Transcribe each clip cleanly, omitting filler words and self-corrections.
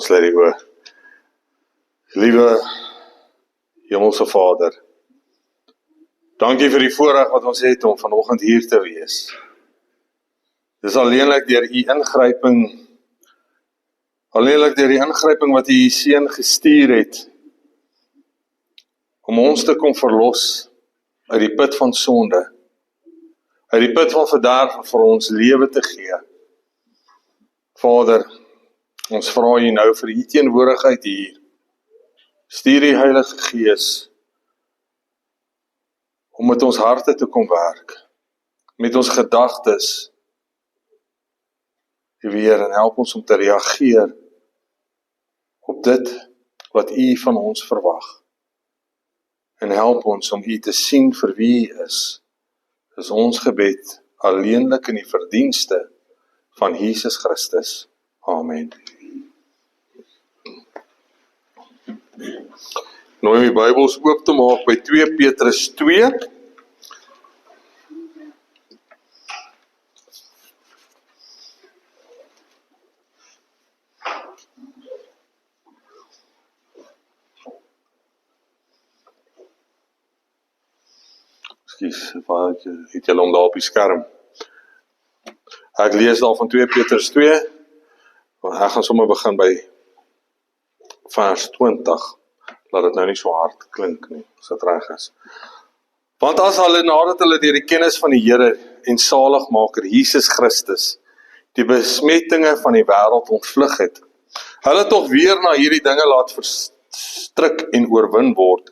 Ons lê die oë. Liewe Hemelse Vader, dankie vir die voorreg wat ons het om vanoggend hier te wees. Dis alleenlik deur u ingryping, wat u seun gestuur het, om ons te kom verlos uit die put van sonde, uit die put van verderf vir ons lewe te gee. Vader, ons vra u nou vir u teenwoordigheid hier. Stuur die Heilige Gees om met ons harte te kom werk, met ons gedagtes, weer, en help ons om te reageer op dit wat u van ons verwag. En help ons om u te sien vir wie u is. Dis ons gebed, alleenlik in die verdienste van Jesus Christus. Amen. Nou om die Bybels oop te maak by 2 Petrus 2. Het julle hom daar op die skerm. Ek lees daar van 2 Petrus 2, ek gaan sommer begin by vers 20, laat dit nou nie so hard klink nie, as dit reg is. Want as hulle nadat hulle deur die kennis van die Here en Saligmaker Jesus Christus die besmettinge van die wêreld ontvlug het, hulle tog weer na hierdie dinge laat verstrik en oorwin word,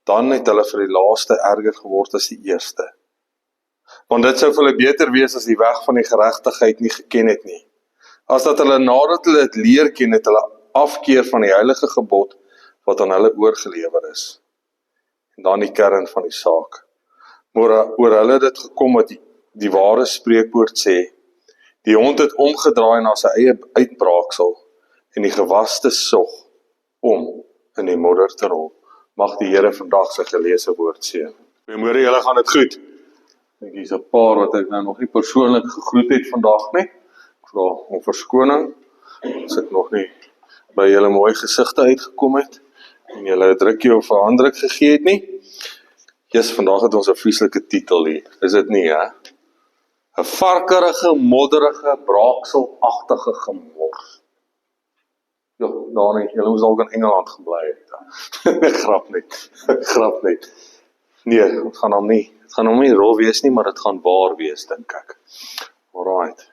dan het hulle vir die laaste erger geword as die eerste. Want dit sou vir hulle beter wees as die weg van die geregtigheid nie geken het nie. As dat hulle nadat hulle dit leer ken, het hulle afkeer van die heilige gebod wat aan hulle oorgelewer is. En dan die kern van die saak. Maar oor hulle dit gekom wat die ware spreekwoord sê, die hond het omgedraai na sy eie uitbraaksel en die gewaste sog om in die modder te rol. Mag die Here vandag sy geleesde woord seën. Goeiemôre, julle, gaan dit goed? Ek hier's 'n paar wat ek nou nog nie persoonlik gegroet het vandag nie. Ek vra om verskoning as ek nog nie by julle mooi gesigte uitgekom het en julle 'n drukkie of 'n handdruk gegee het nie. Jesus, vandag het ons 'n vieslike titel hier. Is dit nie, hè? 'n varkerige, modderige, braakselagtige gemors. Ja, daar nie, julle moes dalk in Engeland gebly het. Grap net. Nee, het gaan hom nie rol wees nie, maar dit gaan waar wees, dink ek. Alright.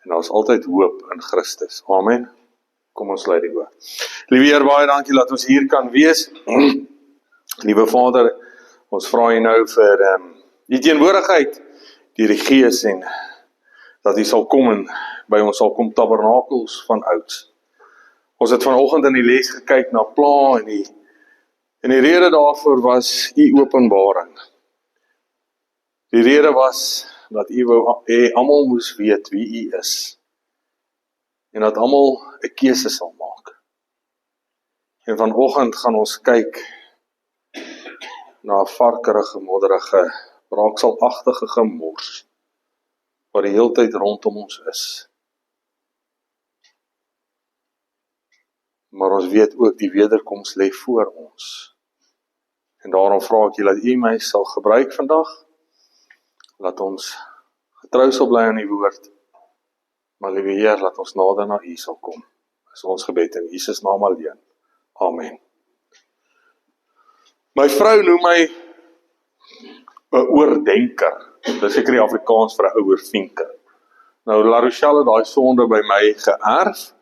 En daar is altyd hoop in Christus. Amen. Kom ons sluit die oë. Liewe Heer, baie dankie dat ons hier kan wees. Liewe Vader, ons vra U nou vir die teenwoordigheid deur die Gees en dat U sal kom en by ons sal kom tabernakels van ouds. Ons het vanoggend in die les gekyk na pla en die rede daarvoor was U openbaring. Die rede was dat U wou hê almal moes weet wie U is en dat almal 'n keuse sal maak. En vanoggend gaan ons kyk na 'n varkerige, modderige, braakselagtige gemors wat die heeltyd rondom ons is. Maar ons weet ook die wederkoms lê voor ons. En daarom vra ek U dat U my sal gebruik vandag, laat ons getrou sal bly aan die woord, maar liewe Heer, laat ons nader na U sal kom. Dis ons gebed in Jesus naam alleen. Amen. My vrou noem my 'n oordenker. Dis seker die Afrikaans vir 'n ouervinker. Nou, La Rochelle het daai sonde by my geërf.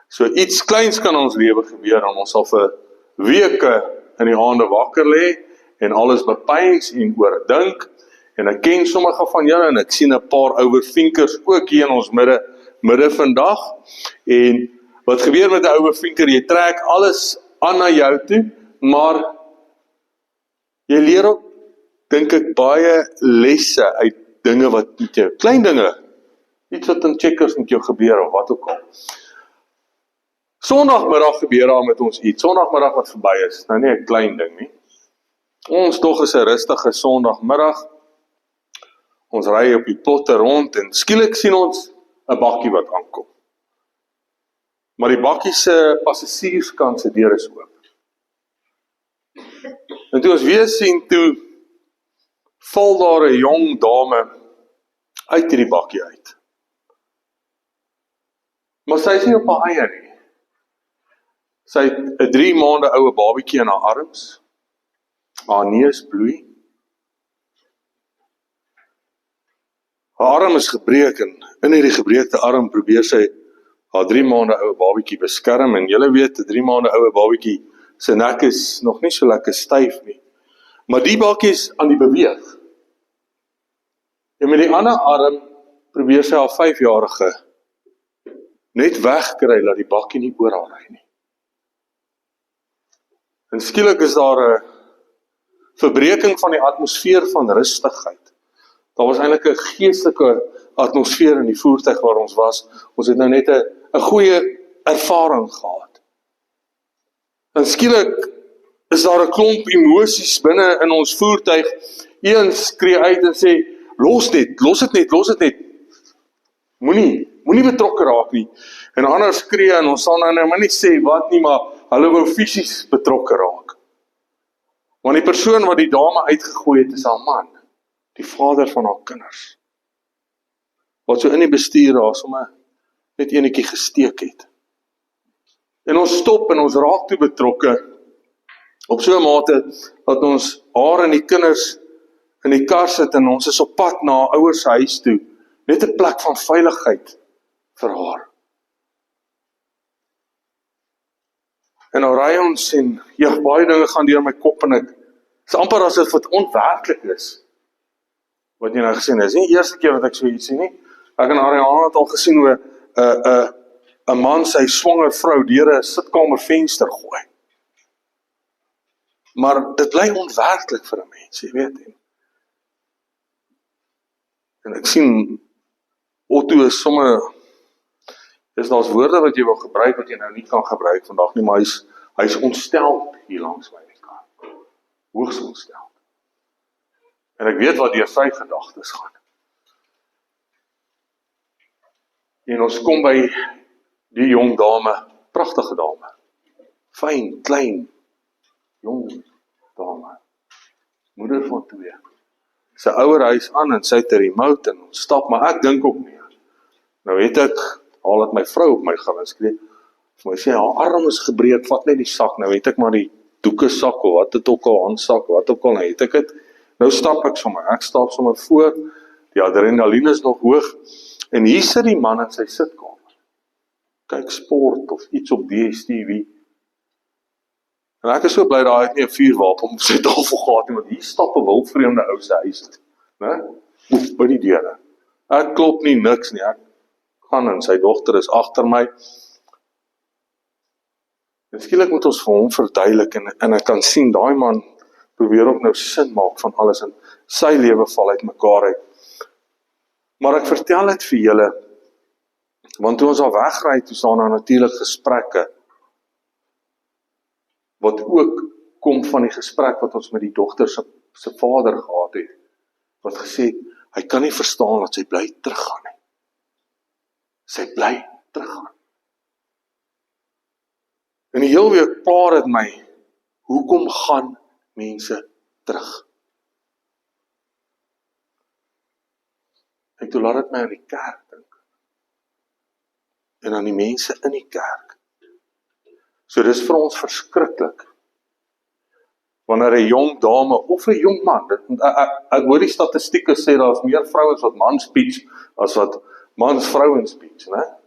So iets kleins kan in ons lewe gebeur en ons sal vir weke in die aande wakker lê en alles bepeins en oordink. En ek ken sommige van julle en ek sien 'n paar ouervinkers ook hier in ons midde vandag. En wat gebeur met 'n ouervinker? Jy trek alles aan na jou toe, maar jy leer ook, dink ek, baie lesse uit dinge wat met jou, klein dinge, iets wat in Checkers met jou gebeur of wat ook al. Sondagmiddag gebeur daar met ons iets, sondagmiddag wat verby is, nou nie 'n klein ding nie. Ons tog is 'n rustige sondagmiddag, ons ry op die plotte rond en skielik sien ons 'n bakkie wat aankom. Maar die bakkie se passasierskant se deur is oop. En toe ons weer sien, toe val daar 'n jong dame uit hierdie bakkie uit. Maar sy is nie op haar eie nie. Sy het 'n 3 maande oue babietjie in haar arms. Haar neus bloei. Haar arm is gebreek en in hierdie gebreekte arm probeer sy haar 3 maande oue babietjie beskerm. En julle weet, 'n 3 maande oue babietjie se nek is nog nie so lekker styf nie. Maar die bakkie is aan die beweeg. En met die ander arm probeer sy haar 5-jarige net wegkry dat die bakkie nie oor haar ry nie. En skielik is daar 'n verbreeking van die atmosfeer van rustigheid. Daar was eintlik 'n geestelike atmosfeer in die voertuig waar ons was. Ons het nou net 'n goeie ervaring gehad. En skielik is daar 'n klomp emosies binne in ons voertuig. Een skree uit en sê, los dit net. Moenie betrokke raak nie. En ander skree en ons sal nou maar nie sê wat nie, maar hulle wou fisies betrokke raak. Want die persoon wat die dame uitgegooi het is haar man, die vader van haar kinders. Wat so in die bestuur daar sommer net enetjie gesteek het. En ons stop en ons raak toe betrokke op so 'n mate dat ons haar en die kinders in die kar sit en ons is op pad na haar ouers se huis toe, net 'n plek van veiligheid vir haar. En nou ry ons en baie dinge gaan deur my kop en ek is amper asof dit onwerklik is. Wat jy nou gesien het, is nie die eerste keer wat ek so iets sien nie. Ek en Ariane het al gesien hoe 'n man sy swanger vrou deur 'n sitkamervenster gooi. Maar dit bly onwerklik vir 'n mens, jy weet. En ek sien Otto is sommer, daar's woorde wat jy wil gebruik wat jy nou nie kan gebruik vandag nie, maar hy's ontstel hier langs my in die kar. Hoogs ontstel. En ek weet wat deur sy gedagtes gaan. En ons kom by die jong dame, pragtige dame. Fyn, klein, jong dame. Moeder van 2. Sy ouer huis aan en sy het 'n remote en ons stap, maar ek dink ook nie. Nou het ek, al het my vrou op my gaan skree, vir my sê, haar arm is gebreek, vat net die sak, nou het ek maar die doeke sak, of wat het ook al, handsak, wat ook al, nou het ek het, nou stap ek stap sommer voor, die adrenaline is nog hoog, en hier sit die man in sy sitkamer, kyk sport, of iets op DStv, en ek is so bly dat hy het nie 'n vuurwapen op sy tafel gehad nie, want hier stap 'n wildvreemde ou se huis uit, by die deure. Ek klop nie niks nie, ek gaan en sy dogter is agter my. En skielik moet ons vir hom verduidelik en ek kan sien, daai man probeer ook nou sin maak van alles en sy lewe val uit mekaar uit. Maar ek vertel dit vir julle, want toe ons al wegry, toe staan daar natuurlik gesprekke, wat ook kom van die gesprek wat ons met die dogter se vader gehad het, wat gesê het, hy kan nie verstaan dat sy bly teruggaan nie. Sy bly teruggaan. En die hele week pla dit my, hoekom gaan mense terug? En toe laat dit my aan die kerk dink. En aan die mense in die kerk. So dis vir ons verskriklik. Wanneer 'n jong dame of 'n jong man, ek hoor die statistieke sê daar's meer vrouens wat mans speech as wat mans vrouens speech, né?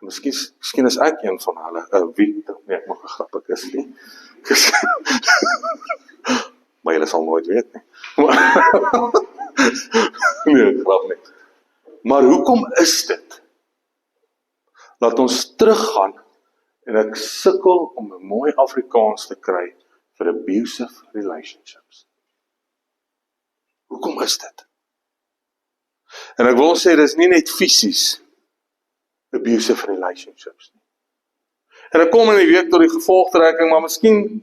Miskien is ek een van hulle, wie, nee, ek mag grappig is nie. Maar julle sal nooit weet nie. Nee, grap nie. Maar hoekom is dit? Laat ons teruggaan, en ek sukkel om 'n mooi Afrikaans te kry vir abusive relationships. Hoekom is dit? En ek wil sê, dis nie net fisies abusive relationships nie. En ek kom in die week tot die gevolgtrekking, maar miskien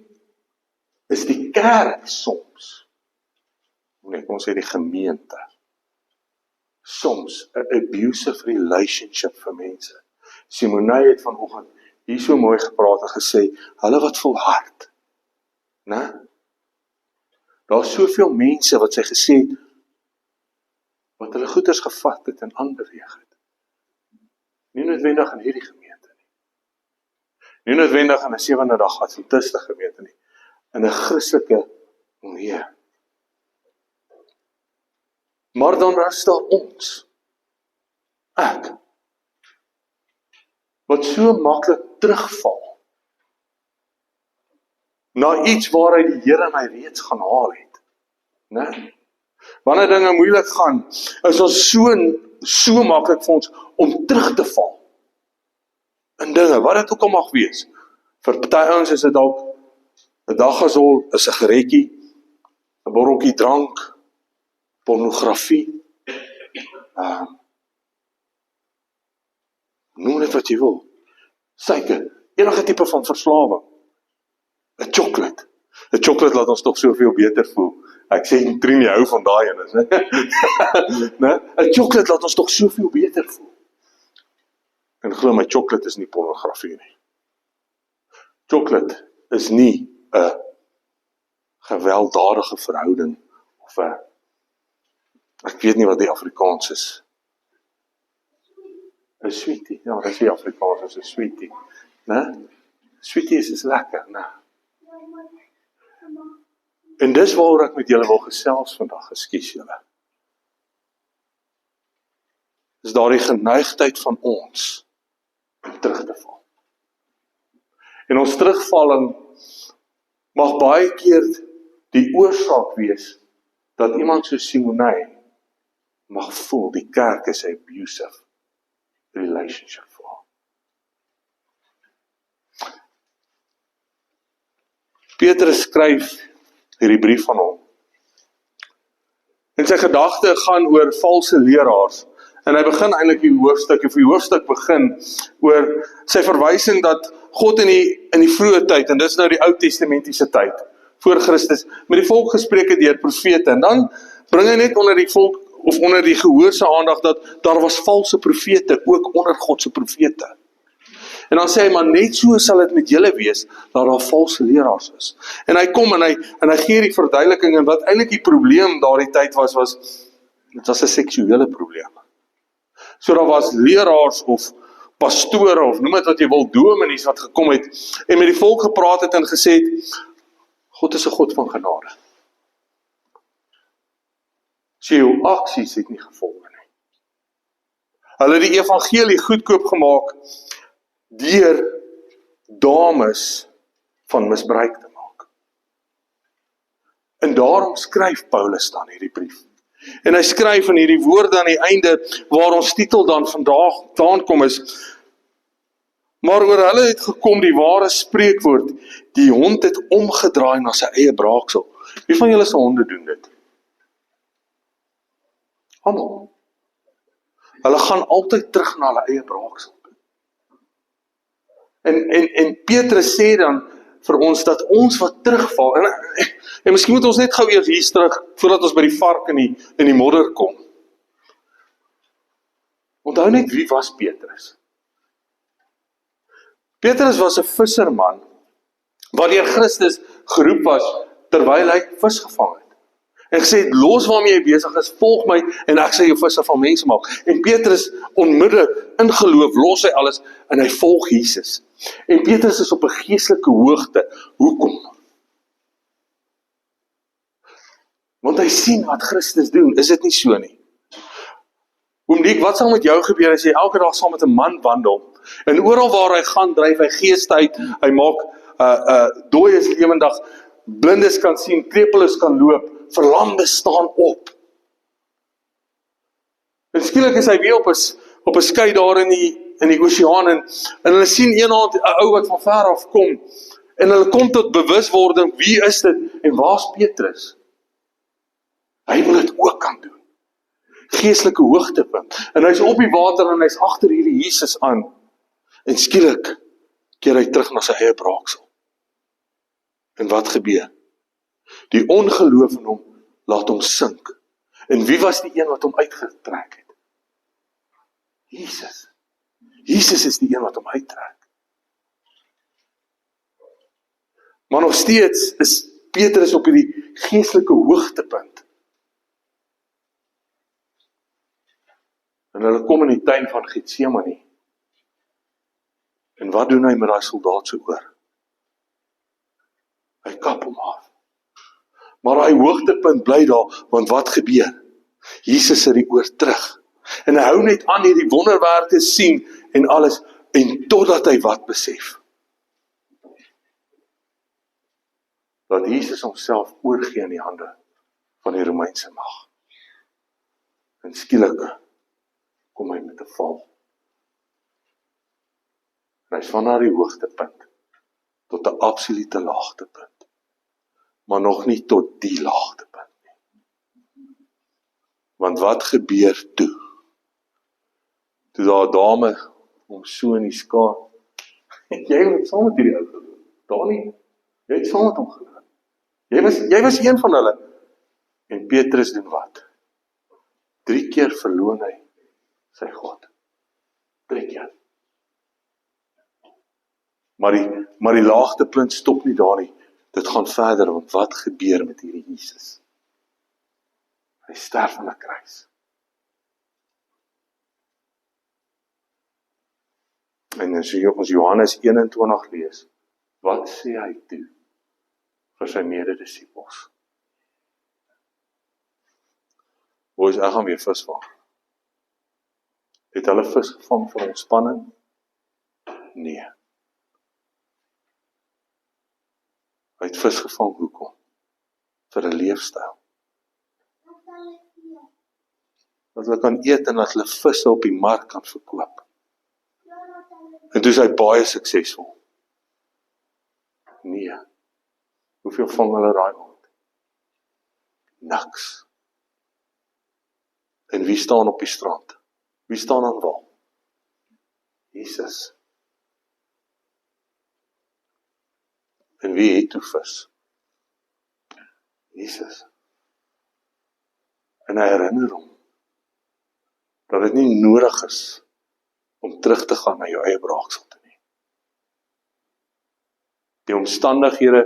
is die kerk soms, kom ons sê die gemeente, soms 'n abusive relationship vir mense. Simonei het vanoggend hier so mooi gepraat en gesê, hulle wat volhard, né? Daar is soveel mense wat sy gesê het, wat hulle goeders gevat het en aanbeweeg het. Nie noodwendig in hierdie gemeente nie. Nie noodwendig in 'n 7de dag Adventiste gemeente nie. In 'n Christelike milieu. Maar dan is daar ons. Ek. Wat so maklik terugval. Na iets waaruit die Here my reeds gaan haal het. Né? Wanneer dinge moeilik gaan, is ons so maklik vir ons om terug te val. In dinge, wat dit ook al mag wees. Vir party ouens is dit dalk 'n daggasol, 'n sigaretjie, 'n botteltjie drank, pornografie. Noem dit wat jy wil. Suiker, enige tipe van verslawing. 'n chocolate. 'n chocolate laat ons toch soveel beter voel. Ek sê Trini hou van daai ene, né? 'n chocolate laat ons toch soveel beter voel. En glo my, chocolate is nie pornografie nie. Chocolate is nie 'n gewelddadige verhouding of 'n, ek weet nie wat die Afrikaans is. 'n sweetie, ja, dat is die Afrikaans, is 'n sweetie, né? Sweetie is lekker, né? En dis waaroor ek met julle wil gesels vandag, ekskuus julle. Is daardie geneigtheid van ons om terug te val. En ons terugvalling mag baie keer die oorsaak wees dat iemand so Simonei mag voel die kerk is 'n abusive relationship vir haar. Petrus skryf hierdie brief van hom. En sy gedagte gaan oor valse leraars. En hy begin eintlik die hoofstuk begin oor sy verwysing dat God in die vroeë tyd, en dit is nou die Ou Testamentiese tyd, voor Christus, met die volk gespreek het deur profete. En dan bring hy net onder die volk, of onder die gehoor se aandag, dat daar was valse profete, ook onder God se profete. En dan sê hy, maar net so sal dit met julle wees, dat daar valse leraars is. En hy kom en hy gee die verduideliking, en wat eintlik die probleem daardie tyd was, dit was 'n seksuele probleem. So daar was leraars of pastore, of noem dit wat jy wil, dominees wat gekom het, en met die volk gepraat het en gesê het, God is 'n God van genade. So jou aksies het nie gevolge nie. Hulle het die evangelie goedkoop gemaak, deur dames van misbruik te maak. En daarom skryf Paulus dan hierdie brief. En hy skryf in hierdie woorde aan die einde, waar ons titel dan vandag kom is, maar oor hulle het gekom die ware spreekwoord, die hond het omgedraai na sy eie braaksel. Wie van julle se honde doen dit? Almal. Hulle gaan altyd terug na hulle eie braaksel. En Petrus sê dan vir ons dat ons wat terugval, en miskien moet ons net gou eers hier terug, voordat ons by die vark in die modder kom. Onthou net, wie was Petrus? Petrus was 'n visserman, wat deur Christus geroep was, terwyl hy vis gevang het. En gesê het, los waarmee jy besig is, volg my, en ek sal jou visser van mense maak. En Petrus onmiddellik in geloof, los hy alles, en hy volg Jesus. En Petrus is op 'n geestelike hoogte. Hoekom? Want hy sien wat Christus doen, is dit nie so nie? Oomdiek, wat sal met jou gebeur as jy elke dag saam met 'n man wandel, en oral waar hy gaan, dryf hy geeste uit, hy maak dooies lewendig, blindes kan sien, krepeles kan loop, verlamdes staan op. En skielik is hy weer op 'n skei daar in die oseaan, en hulle sien eendag 'n ou wat van ver af kom, en hulle kom tot bewuswording, wie is dit, en waar's Petrus? Hy wil dit ook kan doen. Geestelike hoogtepunt, en hy's op die water, en hy's agter hierdie Jesus aan, en skielik keer hy terug na sy eie braaksel. En wat gebeur? Die ongeloof in hom laat hom sink. En wie was die een wat hom uitgetrek het? Jesus. Jesus is die een wat hom uittrek. Maar nog steeds is Petrus op hierdie geestelike hoogtepunt. En hulle kom in die tuin van Getsemane. En wat doen hy met daai soldaat se oor? Hy kap hom af. Maar daai hoogtepunt bly daar, want wat gebeur? Jesus sit die oor terug. En hy hou net aan hierdie wonderwerke sien en alles, en totdat hy wat besef? Dat Jesus homself oorgee in die hande van die Romeinse mag. En skielik kom hy met 'n val. En hy's van daardie hoogtepunt tot 'n absolute laagtepunt. Maar nog nie tot die laagtepunt nie. Want wat gebeur toe? Toe daar 'n dame hom so in die skaar. Jy het saam met hierdie ou geloop. Daar nie. Jy het saam met hom geloop. Jy was een van hulle. En Petrus doen wat? 3 keer verloon hy sy God. 3 keer. Maar die laagtepunt stop nie daar nie. Dit gaan verder, want wat gebeur met hierdie Jesus? Hy sterf aan 'n kruis. En as ons Johannes 21 lees, wat sê hy toe vir sy mededisippels? Boys, ek gaan weer vis vang. Het hulle vis gevang vir ontspanning? Nee. Hy het vis gevang, hoekom? Vir 'n leefstyl. Dat hulle kan eet en dat hulle visse op die mark kan verkoop. En toe is hy baie suksesvol. Nee. Hoeveel vang hulle daai aand? Niks. En wie staan op die strand? Wie staan aan wal? Jesus. En wie het toe vis? Jesus. En hy herinner hom dat dit nie nodig is om terug te gaan na jou eie braaksel toe nie. Die omstandighede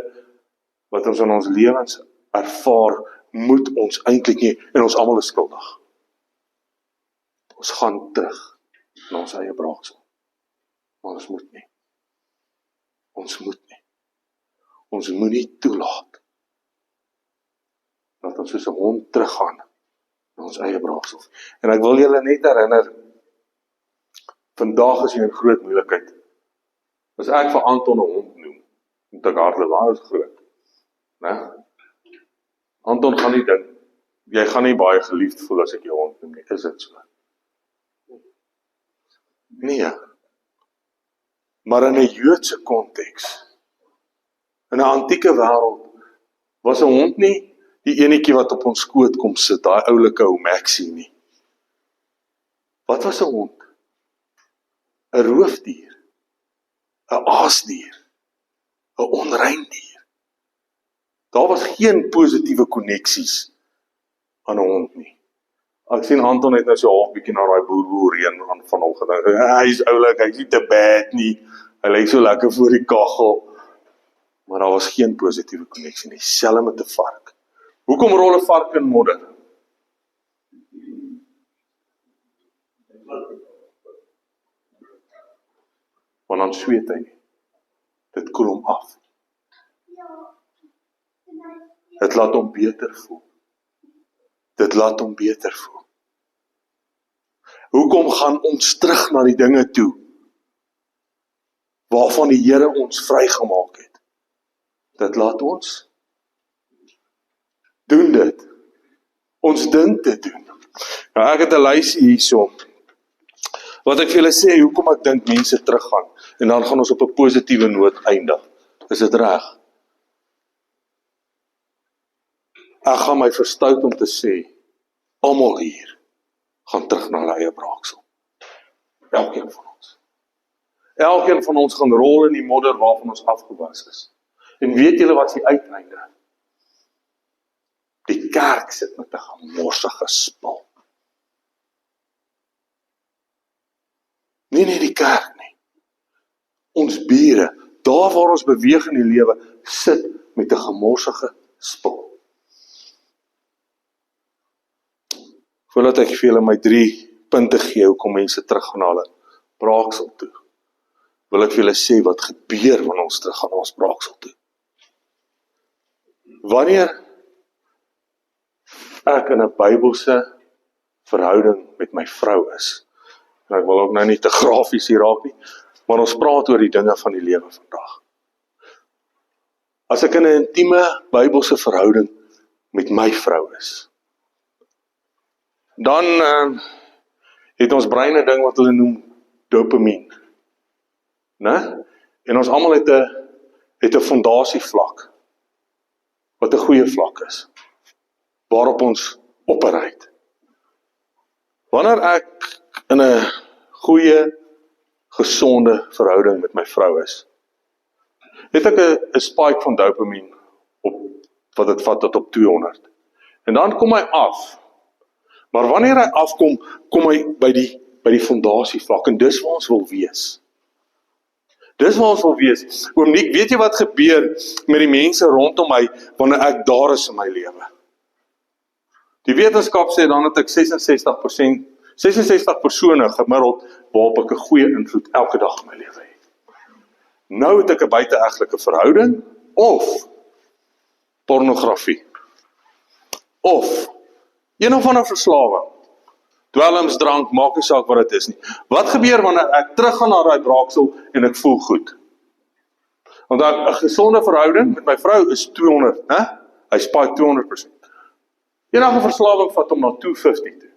wat ons in ons lewens ervaar, moet ons eintlik nie, en ons almal is skuldig. Ons gaan terug na ons eie braaksel. Maar ons moet nie. Ons moet nie. Ons moet nie toelaat dat ons soos 'n hond teruggaan na ons eie braaksel. En ek wil julle net herinner, vandag is jy in groot moeilikheid. As ek vir Anton 'n hond noem, moet ek hardloop, waar is groot. Né? Anton gaan nie dink, jy gaan nie baie geliefd voel as ek jou hond noem nie, is dit so? Nee. Maar in 'n Joodse konteks, in 'n antieke wêreld, was 'n hond nie die enetjie wat op ons skoot kom sit, daai oulike ou Maxie nie. Wat was 'n hond? 'n roofdier, 'n aasdier, 'n onrein dier. Daar was geen positiewe koneksies aan 'n hond nie. Ek sien Anton het nou so half bietjie na daai boer reën van hom gedink. Hy is oulik, hy's nie te bad nie. Hy lyk so lekker voor die kaggel. Maar daar was geen positiewe koneksie nie. Selfs met 'n vark. Hoekom rol 'n vark in modder? Want dan sweet hy nie. Dit koel hom af. Dit laat hom beter voel. Dit laat hom beter voel. Hoekom gaan ons terug na die dinge toe waarvan die Here ons vrygemaak het? Dit laat ons doen dit. Ons dink dit doen. Nou ek het 'n lysie hierso. Wat ek vir julle sê, hoekom ek dink mense teruggaan. En dan gaan ons op 'n positiewe noot eindig. Is dit reg? Ek gaan my verstout om te sê, almal hier gaan terug na hulle eie braaksel. Elkeen van ons. Elkeen van ons gaan rol in die modder waarvan ons afgewas is. En weet julle wat is die uiteinde? Die kerk sit met 'n gemorsige spul. Nie die kerk nie. Ons bure, daar waar ons beweeg in die lewe, sit met 'n gemorsige spul. Voordat ek vir julle my 3 punte gee, hoekom mense teruggaan na hulle braaksel toe, wil ek vir julle sê wat gebeur wanneer ons teruggaan na ons braaksel toe. Wanneer ek in 'n Bybelse verhouding met my vrou is, en ek wil ook nou nie te grafies hier raak nie, maar ons praat oor die dinge van die lewe vandag. As ek in 'n intieme Bybelse verhouding met my vrou is, dan het ons brein 'n ding wat hulle noem dopamien. Né? En ons almal het 'n fondasievlak, wat 'n goeie vlak is, waarop ons operate. Wanneer ek in 'n goeie, gesonde verhouding met my vrou is, het ek 'n spike van dopamien wat dit vat tot op 200. En dan kom hy af. Maar wanneer hy afkom, kom hy by die fondasievlak, en dis waar ons wil wees. Dis waar ons wil wees. Oom Niek, weet jy wat gebeur met die mense rondom my, wanneer ek daar is in my lewe? Die wetenskap sê dan dat ek 66 persone gemiddeld, waarop ek 'n goeie invloed elke dag in my lewe het. Nou het ek 'n buiteegtelike verhouding, of pornografie, of een of ander verslawing, dwelms, drank, maak nie saak wat dit is nie. Wat gebeur wanneer ek teruggaan na daai braaksel en ek voel goed? Want 'n gesonde verhouding met my vrou is 200, né? Hy spike 200%. Enige verslawing vat hom na 250 toe.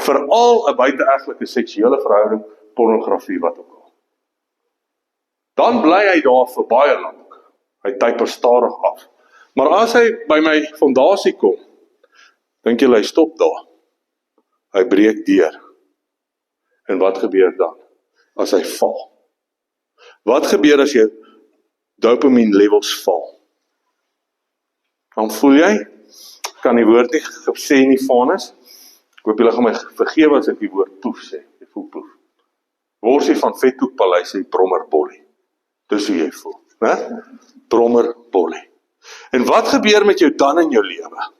Veral 'n buiteegtelike seksuele verhouding, pornografie, wat ook al. Dan bly hy daar vir baie lank. Hy typer stadig af. Maar as hy by my fondasie kom, dink julle hy stop daar? Hy breek deur. En wat gebeur dan? As hy val? Wat gebeur as jou dopamine levels val? Dan voel jy, kan die woord nie gesê nie vanus. Ek hoop julle gaan my vergewe as ek die woord poef sê. Jy voel poef. Worsie van Vetkoekpaleis sê brommerbollie. Dis hoe jy voel, né? Brommerbollie. En wat gebeur met jou dan in jou lewe?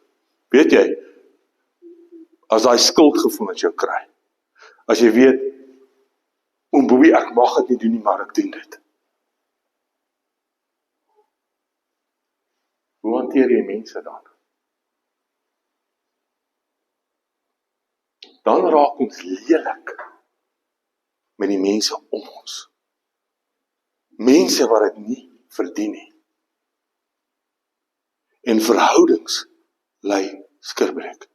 Weet jy, as daai skuldgevoel met jou kry. As jy weet, oom Bobbie, ek mag dit nie doen nie, maar ek doen dit. Hoe hanteer jy mense dan? Dan raak ons lelik met die mense om ons. Mense wat dit nie verdien nie. En verhoudings lei skierbreek.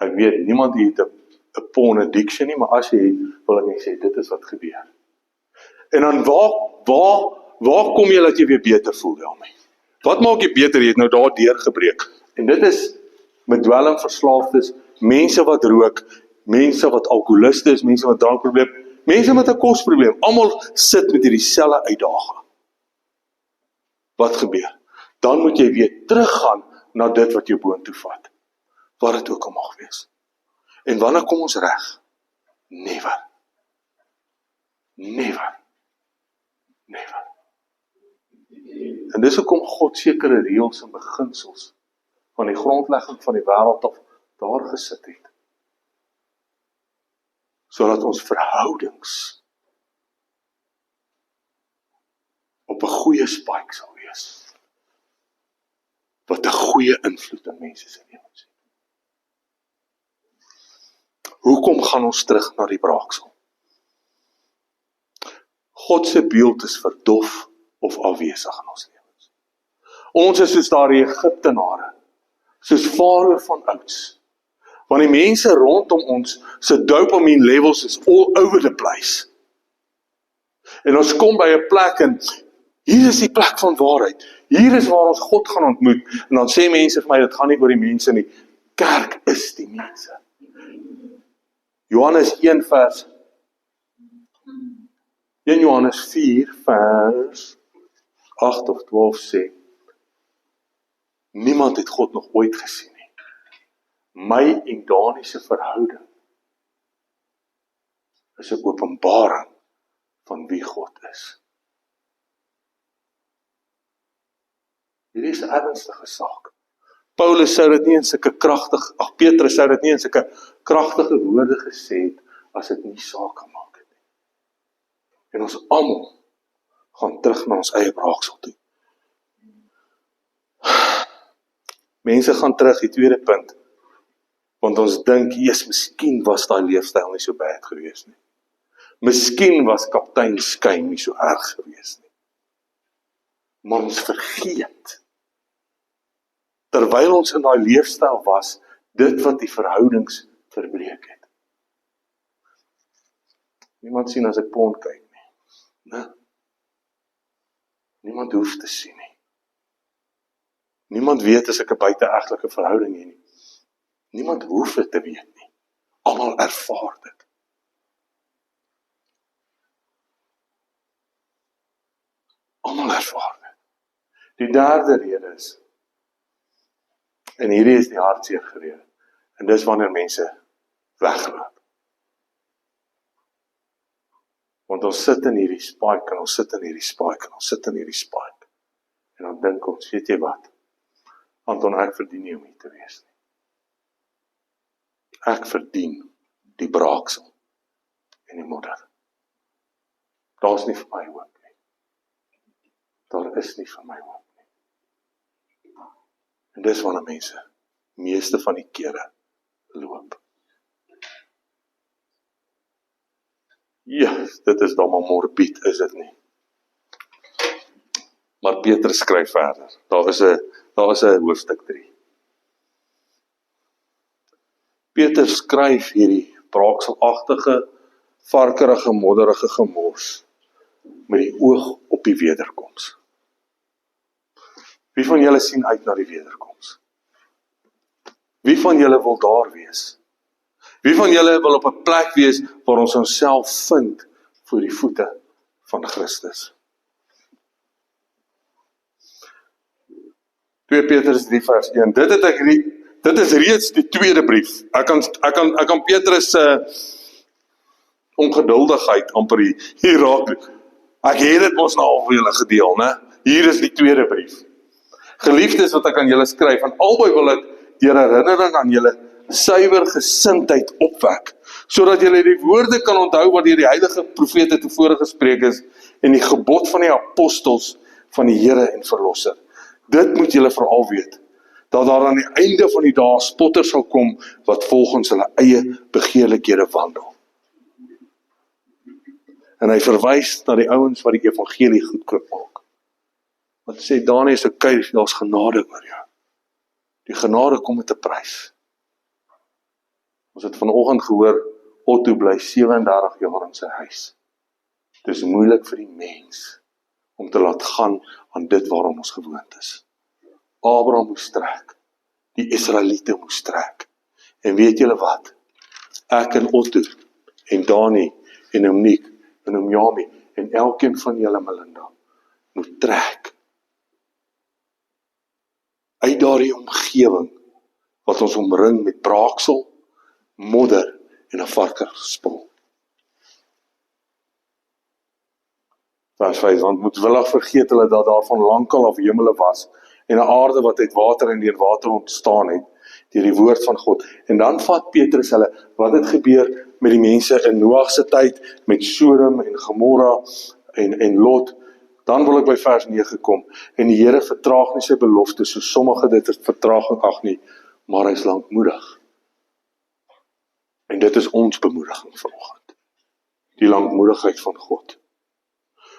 Ek weet, niemand het 'n porn addiction nie, maar as jy het, wil ek net sê, dit is wat gebeur. En dan waar kom jy dat jy weer beter voel daarmee? Wat maak jy beter? Jy het nou daar deurgebreek. En dit is met dwelmverslaafdes, mense wat rook, mense wat alkoholiste is, mense wat drankprobleem, mense met 'n kosprobleem, almal sit met hierdie selfe uitdaging. Wat gebeur? Dan moet jy weer teruggaan na dit wat jou boontoe vat. Wat dit ook al mag wees. En wanneer kom ons reg? Never. Never. Never. En dis hoekom God sekere reëls en beginsels van die grondlegging van die wêreld af daar gesit het. Sodat ons verhoudings op 'n goeie spike sal wees. Wat 'n goeie invloed in mense se lewens het. Hoekom gaan ons terug na die braaksel? God se beeld is verdof of afwesig in ons lewens. Ons is soos daardie Egiptenare, soos Farao van ouds. Want die mense rondom ons se dopamine levels is all over the place. En ons kom by 'n plek en hier is die plek van waarheid. Hier is waar ons God gaan ontmoet. En dan sê mense vir my, dit gaan nie oor die mense nie. Kerk is die mense. Johannes 1 Johannes 4 vers 8 of 12 sê, niemand het God nog ooit gesien nie. My en Dani se verhouding is 'n openbaring van wie God is. Hierdie is 'n ernstige saak. Paulus sou dit nie in sulke Petrus sou dit nie in sulke kragtige woorde gesê het, as dit nie saak gemaak het nie. En ons almal gaan terug na ons eie braaksel toe. Mense gaan terug, die tweede punt, want ons dink, miskien was daai leefstyl nie so bad gewees nie. Miskien was kaptein Skyn nie so erg gewees nie. Maar ons vergeet, terwyl ons in daai leefstyl was, dit wat die verhoudings verbreek het. Niemand sien as ek porn kyk nie. Nee. Niemand hoef te sien nie. Niemand weet as ek 'n buiteegtelike verhouding het nie. Niemand hoef dit te weet nie. Almal ervaar dit. Almal ervaar dit. Die derde rede is, en hierdie is die hartseer rede, en dis wanneer mense wegloop. Want ons sit in hierdie spike, en ons sit in hierdie spike, en ons sit in hierdie spike. En dan dink ons, weet jy wat? Anton, ek verdien nie om hier te wees nie. Ek verdien die braaksel en die modder. Daar is nie vir my hoop nie. Daar is nie vir my hoop nie. En dis wanneer mense, meeste van die kere, loop. Ja, dit is dan maar morbied, is dit nie? Maar Petrus skryf verder. Daar is 'n hoofstuk 3. Petrus skryf hierdie braakselagtige, varkerige, modderige gemors met die oog op die wederkoms. Wie van julle sien uit na die wederkoms? Wie van julle wil daar wees? Wie van julle wil op 'n plek wees waar ons onsself vind voor die voete van Christus? 2 Petrus 3 vers 1. Dit is reeds die tweede brief. Ek kan Petrus se ongeduldigheid amper hier raak. Ek het dit mos nou al vir julle gedeel, né? Hier is die tweede brief. Geliefdes wat ek aan julle skryf, en albei wil ek deur herinnering aan julle suiwer gesindheid opwek, sodat julle die woorde kan onthou wat deur die heilige profete tevore gespreek is, en die gebod van die apostels van die Here en Verlosser. Dit moet julle veral weet, dat daar aan die einde van die dae spotters sal kom, wat volgens hulle eie begeerlikhede wandel. En hy verwys na die ouens wat die evangelie goedkoop maak. Wat sê, Daniel is okay, daar's genade oor jou. Die genade kom met 'n prys. Ons het vanoggend gehoor, Otto bly 37 jaar in sy huis. Dit is moeilik vir die mens om te laat gaan aan dit waarom ons gewoond is. Abraham moes trek. Die Israeliete moes trek. En weet julle wat? Ek en Otto, en Dani, en Omniek, en Omjami, en elkeen van julle, Melinda, moet trek. Uit daardie omgewing, wat ons omring met braaksel, modder, en 'n varkerspul. Vers 5, want moedwillig vergeet hulle dat daar van lankal af hemele was, en 'n aarde wat uit water en deur water ontstaan het, deur die woord van God. En dan vat Petrus hulle, wat het gebeur met die mense in Noag se tyd, met Sodom en Gomorra en Lot. Dan wil ek by vers 9 kom, en die Here vertraag nie sy belofte, so sommige dit het vertraging ag nie, maar hy is lankmoedig. En dit is ons bemoediging vanoggend, die lankmoedigheid van God.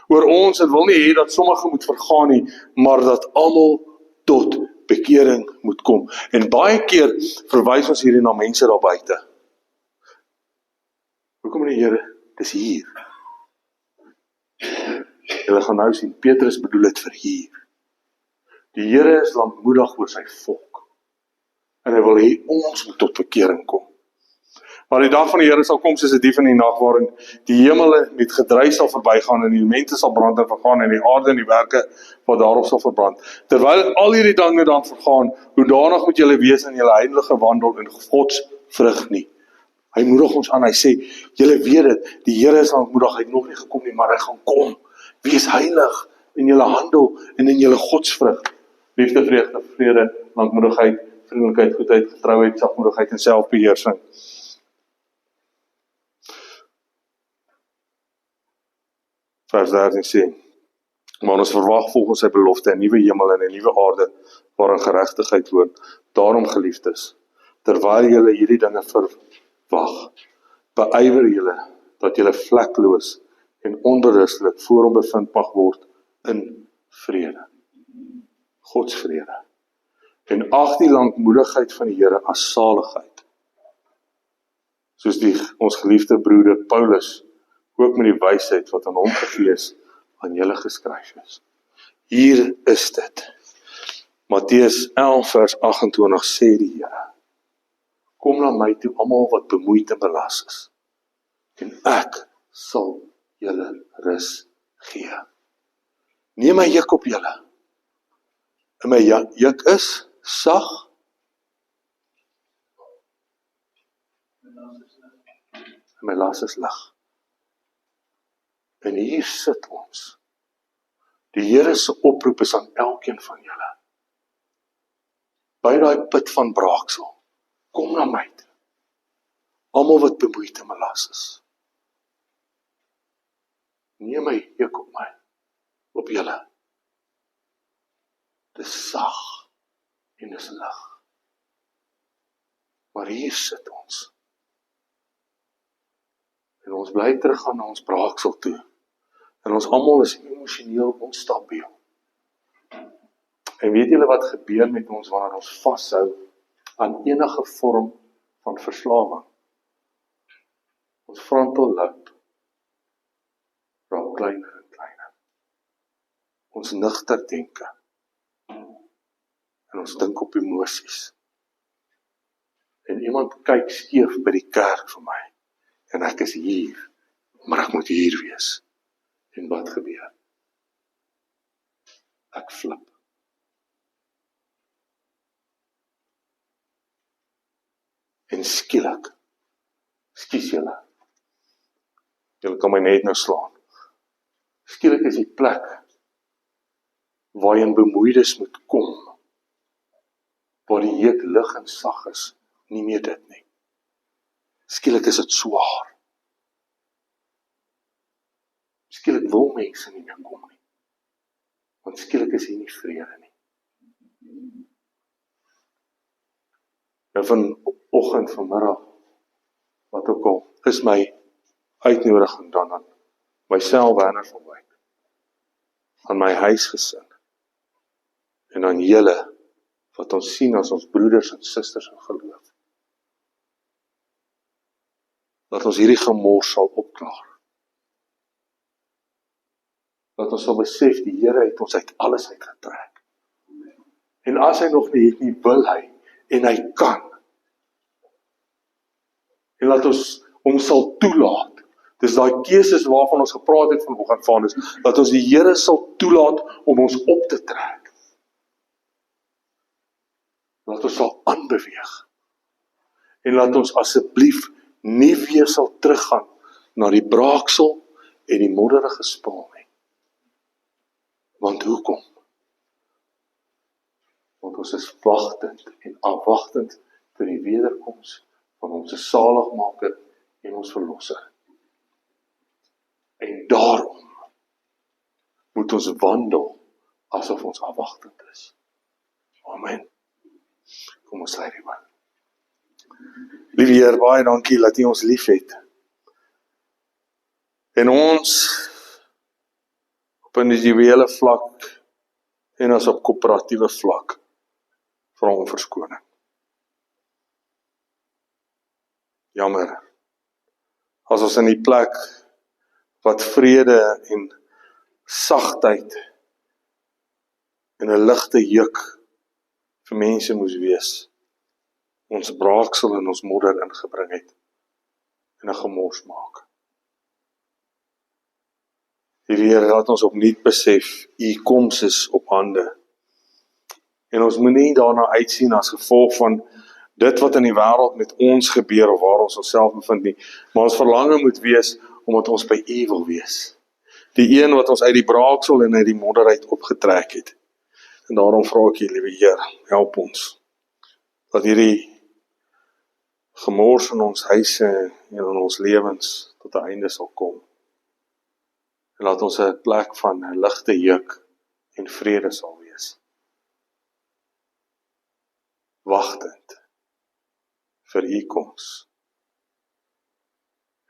Oor ons, en wil nie hê dat sommige moet vergaan nie, maar dat almal tot bekering moet kom. En baie keer verwys ons hierdie na mense daar buite. Hoekom die Here? Dis hier. Julle gaan nou sien, Petrus bedoel dit vir hier. Die Here is lankmoedig oor sy volk. En hy wil hê ons moet tot bekering kom. Maar die dag van die Here sal kom soos 'n dief in die nag, waarin die hemele met gedruis sal verbygaan, en die elemente sal brand en vergaan, en die aarde en die werke wat daarop sal verbrand. Terwyl al hierdie dinge dan vergaan, hoedanig moet julle wees in julle heilige wandel en Gods vrug nie. Hy moedig ons aan, hy sê, julle weet dit, die Here is lankmoedig, hy het nog nie gekom nie, maar hy gaan kom. Wees heilig in julle handel en in julle godsvrug. liefde, vreugde, vrede, lankmoedigheid, vriendelikheid, goedheid, getrouheid, sagmoedigheid en selfbeheersing. Vers 13 sê, maar ons verwag volgens sy belofte 'n nuwe hemel en 'n nuwe aarde waarin geregtigheid woon. Daarom, geliefdes, terwyl julle hierdie dinge verwag, beywer julle dat julle vlekloos en onberuslik voor hom bevind mag word in vrede. Gods vrede. En ag die lankmoedigheid van die Here as saligheid. Soos ons geliefde broeder Paulus ook met die wysheid wat aan hom gegee is, aan julle geskryf is. Hier is dit. Matteus 11 vers 28 sê die Here, kom na my toe almal wat bemoeid en belas is, en ek sal julle rus gee. Neem my juk op julle, en my juk is sag, en my las is lig. En hier sit ons. Die Here se oproep is aan elkeen van julle. By daai put van braaksel, kom na my toe. Almal wat bemoeid en belas is. Neem my juk op julle. Dis sag en dis lig. Maar hier sit ons. En ons bly teruggaan na ons braaksel toe. En ons almal is emosioneel onstabiel. En weet julle wat gebeur met ons wanneer ons vashou aan enige vorm van verslawing? Ons frontal lobe raak kleiner en kleiner. Ons nigter denke. En ons dink op emosies. En iemand kyk skeef by die kerk vir my. En ek is hier, maar ek moet hier wees. En wat gebeur? Ek flip. En skielik, skus julle kan my net nou slaan. Skielik is die plek waarin bemoeides moet kom, waar die juk lig en sag is, nie meer dit nie. Skielik is dit swaar. Skielik wil mense nie meer kom nie. Want skielik is hier nie vrede nie. Nou vanoggend, vanmiddag, wat ook al, is my uitnodiging dan aan myself, Werner van Wyk, aan my huisgesin, en aan julle, wat ons sien as ons broeders en susters in geloof. Dat ons hierdie gemors sal opklaar. Dat ons sal besef, die Here het ons uit alles uitgetrek. En as hy nog nie het nie, wil hy, en hy kan. En laat ons hom sal toelaat. Dis daai keuses waarvan ons gepraat het vanoggend van is, dat ons die Here sal toelaat om ons op te trek. Laat ons sal aanbeweeg. En laat ons asseblief nie weer sal teruggaan na die braaksel en die modderige spul nie. Want hoekom? Want ons is wagtend en afwagtend vir die wederkoms van ons saligmaker en ons verlosser. En daarom moet ons wandel asof ons afwagtend is. Amen. Kom ons sluit hierby. Liewe Heer, baie dankie dat U ons lief het. En ons op 'n individuele vlak en as op koöperatiewe vlak vra om verskoning. Jammer, as ons in die plek wat vrede en sagtheid en 'n ligte juk vir mense moes wees, ons braaksel en ons modder ingebring het en 'n gemors maak. Die Here, laat ons opnuut besef, U koms is op hande. En ons moet nie daarna uitsien as gevolg van dit wat in die wêreld met ons gebeur of waar ons onsself bevind nie, maar ons verlange moet wees omdat ons by U wil wees. Die een wat ons uit die braaksel en uit die modder uit opgetrek het. En daarom vra ek U, liewe Heer, help ons, dat hierdie gemors in ons huise en in ons lewens tot 'n einde sal kom. En laat ons 'n plek van ligte juk en vrede sal wees. Wagtend vir U koms.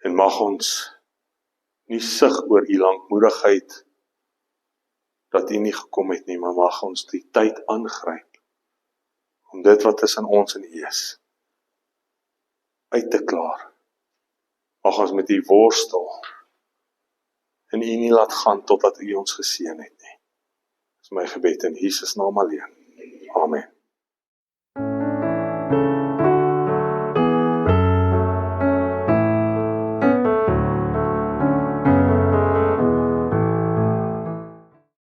En mag ons nie sug oor U lankmoedigheid dat U nie gekom het nie, maar mag ons die tyd aangryp om dit wat tussen ons en U is uit te klaar. Mag ons met U worstel en U nie laat gaan totdat U ons geseën het nie. Dis my gebed in Jesus naam alleen. Amen.